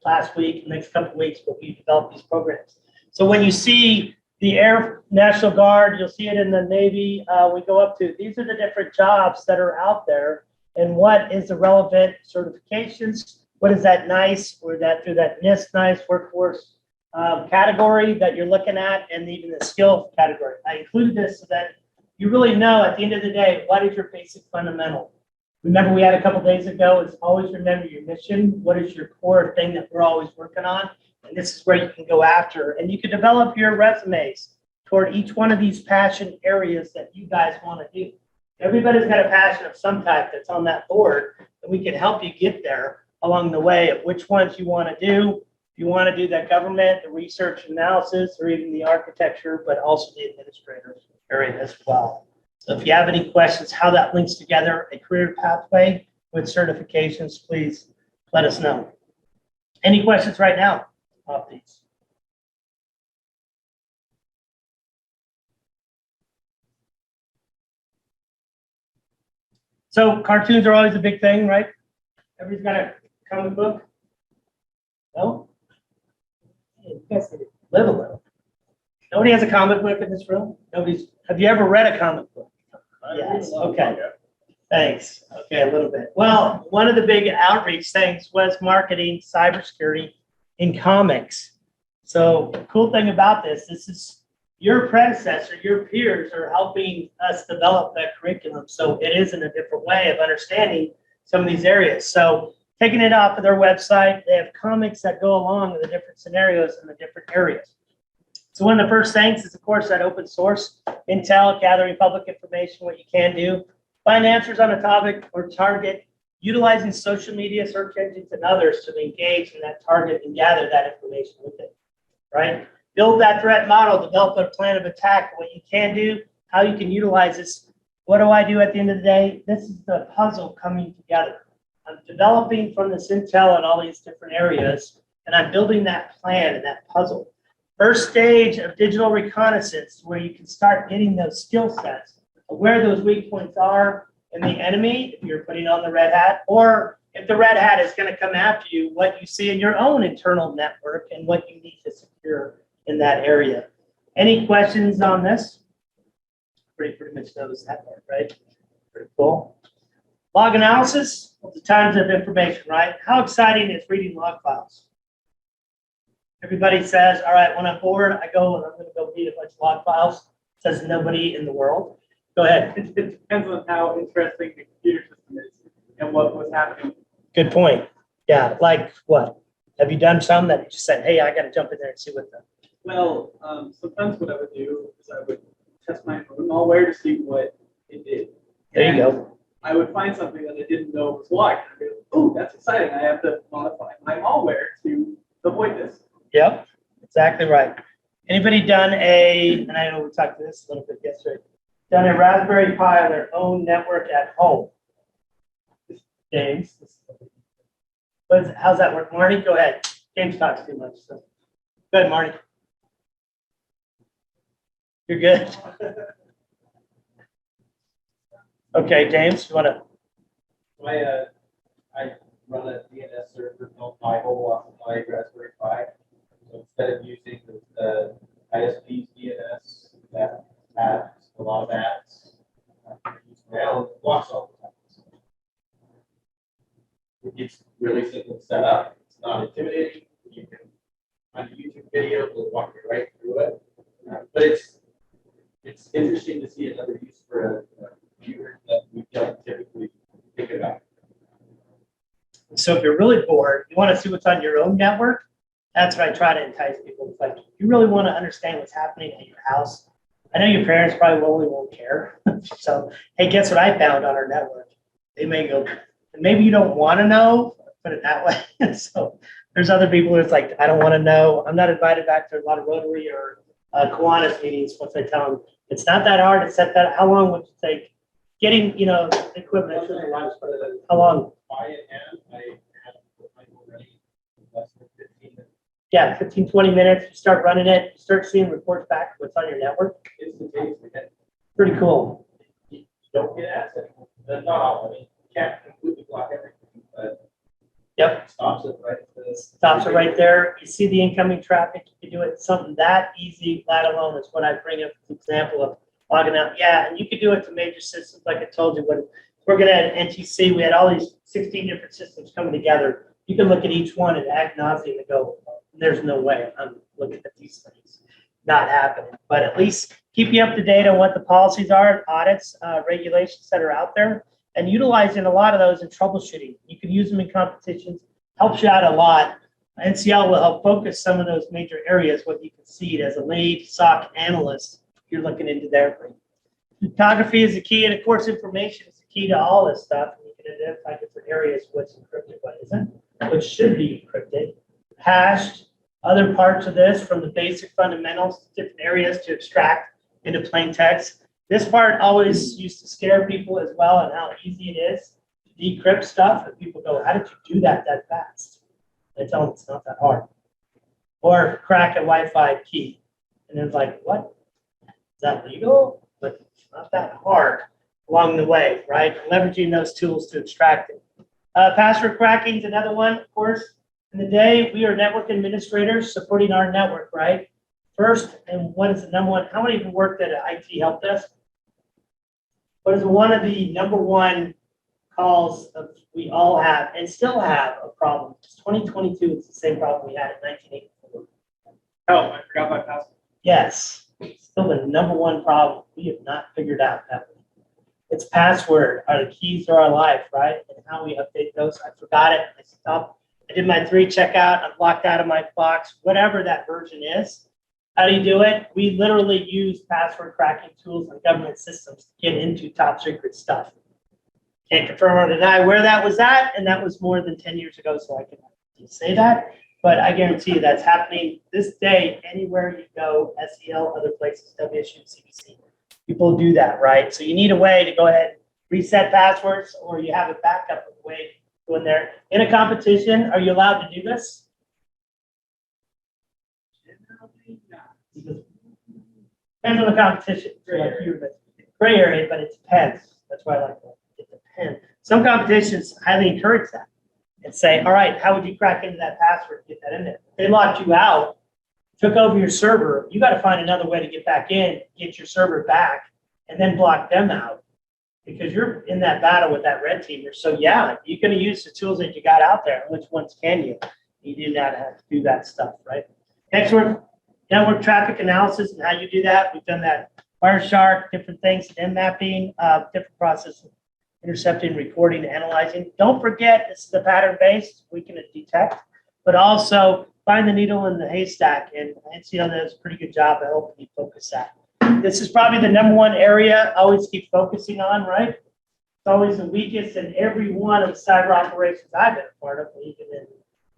last week, the next couple of weeks, but we develop these programs. So when you see the Air National Guard, you'll see it in the Navy. We go up to, these are the different jobs that are out there and what is the relevant certifications. What is that NICE or that through that NIST NICE workforce category that you're looking at, and even the skill category. I included this so that you really know at the end of the day, what is your basic fundamental? Remember we had a couple days ago is always remember your mission. What is your core thing that we're always working on? And this is where you can go after. And you can develop your resumes toward each one of these passion areas that you guys want to do. Everybody's got a passion of some type that's on that board, and we can help you get there along the way of which ones you want to do. If you want to do that government, the research analysis, or even the architecture, but also the administrator area as well. So if you have any questions, how that links together, a career pathway with certifications, please let us know. Any questions right now off these? So cartoons are always a big thing, right? Everybody's got a comic book? No? Hey, you guys need to live a little. Nobody has a comic book in this room? Nobody's. Have you ever read a comic book? Yes, okay. Thanks. Okay, a little bit. Well, one of the big outreach things was marketing cybersecurity in comics. So the cool thing about this is your predecessor, your peers are helping us develop that curriculum. So it is in a different way of understanding some of these areas. So taking it off of their website, they have comics that go along with the different scenarios in the different areas. So one of the first things is, of course, that open source intel, gathering public information, what you can do, find answers on a topic or target, utilizing social media, search engines, and others to engage in that target and gather that information with it, right? Build that threat model, develop a plan of attack, what you can do, how you can utilize this. What do I do at the end of the day? This is the puzzle coming together. I'm developing from this intel in all these different areas, and I'm building that plan and that puzzle. First stage of digital reconnaissance, where you can start getting those skill sets of where those weak points are in the enemy, if you're putting on the red hat, or if the red hat is going to come after you, what you see in your own internal network and what you need to secure in that area. Any questions on this? Pretty much knows that part, right? Pretty cool. Log analysis, the tons of information, right? How exciting is reading log files? Everybody says, all right, when I'm bored, I go and I'm going to go read a bunch of log files. Says nobody in the world. Go ahead.
It depends on how interesting the computer system is and what was happening.
Good point. Yeah, like what? Have you done some that you just said, hey, I got to jump in there and see what the.
Well, sometimes what I would do is I would test my own malware to see what it did.
There you go.
I would find something that I didn't know was logged. I'd be like, oh, that's exciting. I have to modify my malware to avoid this.
Yep, exactly right. Anybody done and I know we talked to this a little bit yesterday, done a Raspberry Pi on their own network at home? James, how's that work? Marty, go ahead. James talks too much. So. Go ahead, Marty. You're good. Okay, James, you want to?
I run a DNS server called MyHole off of my Raspberry Pi. So instead of using the ISP's DNS that has a lot of ads, I use my own that blocks all the time. It's really simple to set up. It's not intimidating. You can find a YouTube video will walk you right through it. But it's interesting to see another use for a computer that we don't typically think about.
So if you're really bored, you want to see what's on your own network. That's what I try to entice people. It's like, you really want to understand what's happening at your house. I know your parents probably won't care. So, hey, guess what I found on our network? They may go, maybe you don't want to know, put it that way. So there's other people who's like, I don't want to know. I'm not invited back to a lot of Rotary or Kiwanis meetings once I tell them it's not that hard to set that. How long would it take? Getting, equipment. How long?
Buy it and I have already less than 15 minutes.
Yeah, 15, 20 minutes. You start running it, you start seeing reports back what's on your network.
Instantaneously.
Pretty cool.
You don't get ads anymore. Not all. I mean, you can't completely block everything, but
Yep.
it stops it right.
Stops it right there. You see the incoming traffic. You can do it something that easy, let alone is what I bring up as an example of logging out. Yeah, and you could do it to major systems, like I told you, when we're gonna at NTC, we had all these 16 different systems coming together. You can look at each one and ad nauseam and go, there's no way I'm looking at these things. Not happening. But at least keep you up to date on what the policies are, audits, regulations that are out there, and utilizing a lot of those in troubleshooting. You can use them in competitions, helps you out a lot. NCL will help focus some of those major areas, what you can see as a lead SOC analyst. You're looking into their thing. Cryptography is the key, and of course, information is the key to all this stuff. You can identify different areas, what's encrypted, what isn't, what should be encrypted, hashed, other parts of this from the basic fundamentals, different areas to extract into plain text. This part always used to scare people as well, and how easy it is to decrypt stuff. And people go, how did you do that fast? I tell them it's not that hard. Or crack a Wi-Fi key. And it's like, what? Is that legal? But it's not that hard along the way, right? Leveraging those tools to extract it. Password cracking is another one, of course. In the day, we are network administrators supporting our network, right? First, and what is the number one? How many of you worked at an IT help desk? What is one of the number one calls of we all have and still have a problem? It's 2022, it's the same problem we had in 1984.
Oh, I forgot my password.
Yes, it's still the number one problem we have not figured out that one. It's password are the keys to our life, right? And how we update those. I forgot it. I stopped. I did my 3 checkout. I'm blocked out of my box, whatever that version is. How do you do it? We literally use password cracking tools on government systems to get into top secret stuff. Can't confirm or deny where that was at, and that was more than 10 years ago, so I can say that. But I guarantee you that's happening this day anywhere you go, SEL, other places, WSU, CBC. People do that, right? So you need a way to go ahead and reset passwords, or you have a backup of a way to go in there. In a competition, are you allowed to do this? Depends on the competition. Gray area, but it depends. That's why I like that. It depends. Some competitions highly encourage that and say, all right, how would you crack into that password, get that in there? If they locked you out, took over your server, you got to find another way to get back in, get your server back, and then block them out because you're in that battle with that red teamer. So yeah, you're going to use the tools that you got out there. Which ones can you? You do not have to do that stuff, right? Next one, network traffic analysis and how you do that. We've done that. Wireshark, different things, and mapping, different processes, intercepting, recording, analyzing. Don't forget, this is the pattern-based. We can detect, but also find the needle in the haystack, and NCL does a pretty good job of helping you focus that. This is probably the number one area I always keep focusing on, right? It's always the weakest in every one of the cyber operations I've been a part of, even in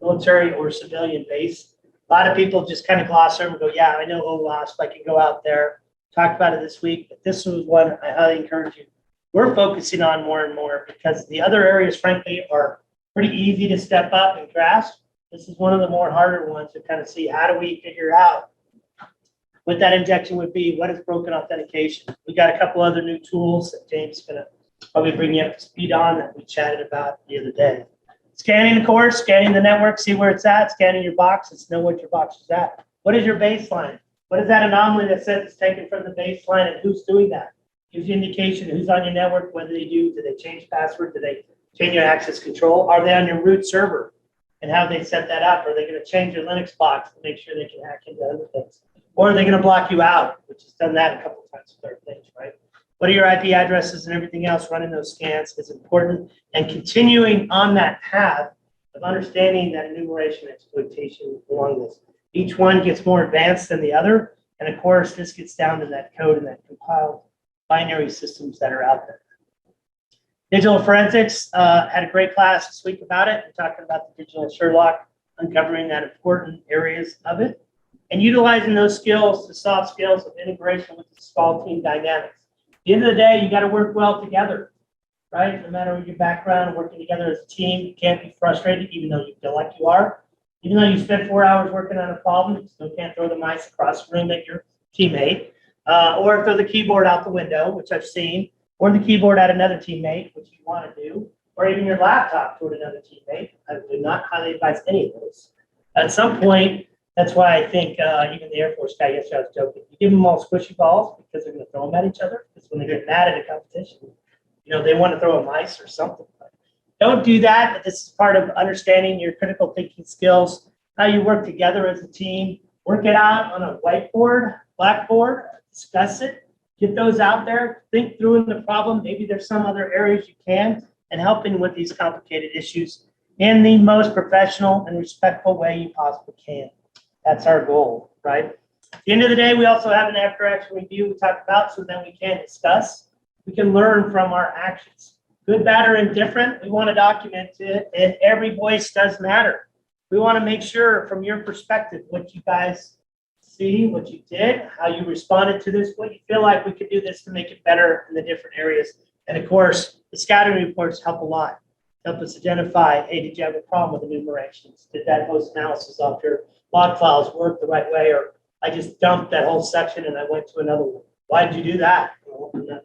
military or civilian base. A lot of people just kind of gloss over and go, yeah, I know OWASP, I can go out there. Talked about it this week, but this was one I highly encourage you. We're focusing on more and more because the other areas, frankly, are pretty easy to step up and grasp. This is one of the more harder ones to kind of see how do we figure out what that injection would be, what is broken authentication. We got a couple other new tools that James is going to probably bring you up to speed on that we chatted about the other day. Scanning the course, scanning the network, see where it's at, scanning your boxes, know what your box is at. What is your baseline? What is that anomaly that says it's taken from the baseline and who's doing that? Gives you indication who's on your network, whether they do they change password, do they change your access control? Are they on your root server? And how they set that up? Are they going to change your Linux box to make sure they can hack into other things? Or are they going to block you out, which has done that a couple of times with other things, right? What are your IP addresses and everything else running those scans is important, and continuing on that path of understanding that enumeration exploitation along this. Each one gets more advanced than the other. And of course, this gets down to that code and that compiled binary systems that are out there. Digital forensics, had a great class this week about it. We're talking about the digital Sherlock, uncovering that important areas of it and utilizing those skills, the soft skills of integration with the small team dynamics. At the end of the day, you got to work well together, right? No matter what your background, working together as a team, you can't be frustrated, even though you feel like you are. Even though you spent 4 hours working on a problem, you still can't throw the mice across the room at your teammate, or throw the keyboard out the window, which I've seen, or the keyboard at another teammate, which you want to do, or even your laptop toward another teammate. I do not highly advise any of those. At some point, that's why I think even the Air Force guy yesterday, I was joking, you give them all squishy balls because they're going to throw them at each other. Because when they get mad at a competition, they want to throw a mice or something. But don't do that. But this is part of understanding your critical thinking skills, how you work together as a team. Work it out on a whiteboard, blackboard, discuss it, get those out there, think through in the problem. Maybe there's some other areas you can, and helping with these complicated issues in the most professional and respectful way you possibly can. That's our goal, right? At the end of the day, we also have an after action review we talked about, so then we can discuss. We can learn from our actions. Good, bad, or indifferent, we want to document it, and every voice does matter. We want to make sure from your perspective what you guys see, what you did, how you responded to this, what you feel like we could do this to make it better in the different areas. And of course, the scouting reports help a lot. Help us identify, hey, did you have a problem with enumerations? Did that host analysis off your log files work the right way? Or I just dumped that whole section and I went to another one. Why did you do that? I'm not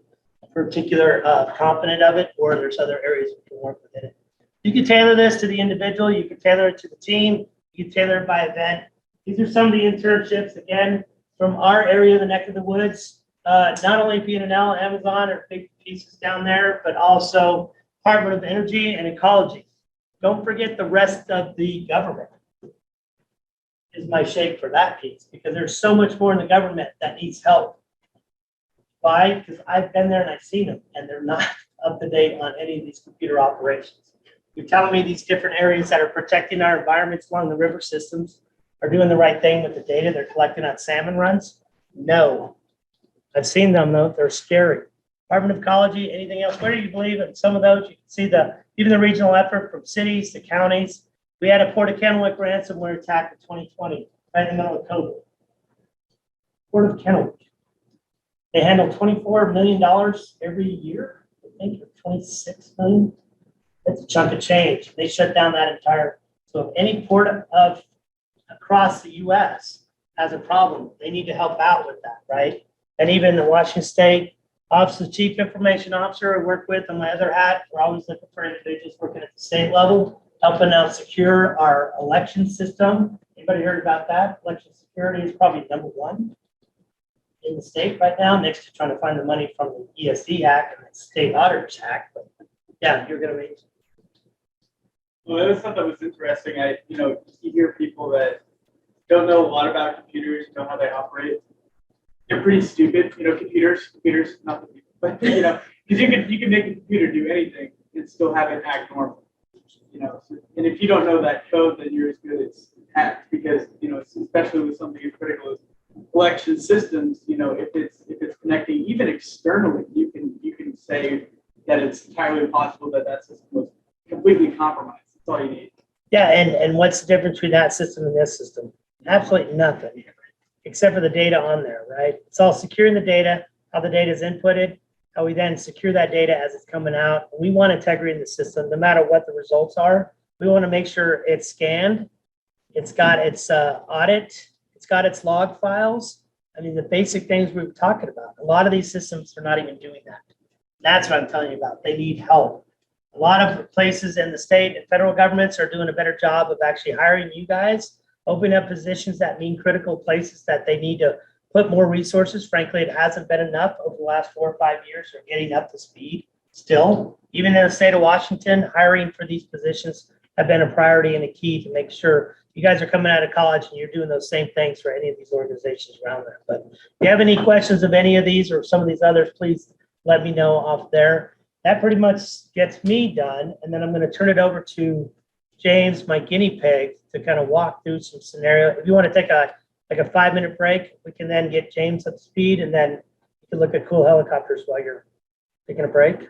particular confident of it, or there's other areas we can work within it. You can tailor this to the individual. You can tailor it to the team. You can tailor it by event. These are some of the internships, again, from our area, the neck of the woods, not only P&L, Amazon are big pieces down there, but also Department of Energy and Ecology. Don't forget the rest of the government is my shake for that piece, because there's so much more in the government that needs help. Why? Because I've been there and I've seen them, and they're not up to date on any of these computer operations. You're telling me these different areas that are protecting our environments along the river systems are doing the right thing with the data they're collecting on salmon runs? No. I've seen them, though. They're scary. Department of Ecology, anything else? Where do you believe in some of those? You can see even the regional effort from cities to counties. We had a Port of Kennewick ransomware attack in 2020, right in the middle of COVID. Port of Kennewick. They handle $24 million every year, I think, or $26 million. That's a chunk of change. They shut down that entire. So if any port of across the U.S. has a problem, they need to help out with that, right? And even the Washington State Office of Chief Information Officer I work with on my other hat, we're always looking for individuals working at the state level, helping out secure our election system. Anybody heard about that? Election security is probably #1 in the state right now, next to trying to find the money from the ESD hack and the state auditors hack. But yeah, you're going to make.
Well, I thought that was interesting. You hear people that don't know a lot about computers, know how they operate. They're pretty stupid, computers, not the people, but because you can make a computer do anything and still have it act normal. And if you don't know that code, then you're as good as hacked, because especially with something as critical as election systems, if it's connecting even externally, you can say that it's entirely impossible that system was completely compromised. That's all you need.
Yeah, and what's the difference between that system and this system? Absolutely nothing, except for the data on there, right? It's all securing the data, how the data is inputted, how we then secure that data as it's coming out. We want integrity in the system, no matter what the results are. We want to make sure it's scanned, it's got its audit, it's got its log files. I mean, the basic things we were talking about. A lot of these systems are not even doing that. That's what I'm telling you about. They need help. A lot of places in the state and federal governments are doing a better job of actually hiring you guys, opening up positions that mean critical places that they need to put more resources. Frankly, it hasn't been enough over the last 4 or 5 years. They're getting up to speed still. Even in the state of Washington, hiring for these positions have been a priority and a key to make sure you guys are coming out of college and you're doing those same things for any of these organizations around there. But if you have any questions of any of these or some of these others, please let me know off there. That pretty much gets me done. And then I'm going to turn it over to James, my guinea pig, to kind of walk through some scenario. If you want to take a 5-minute break, we can then get James up to speed and then you can look at cool helicopters while you're taking a break.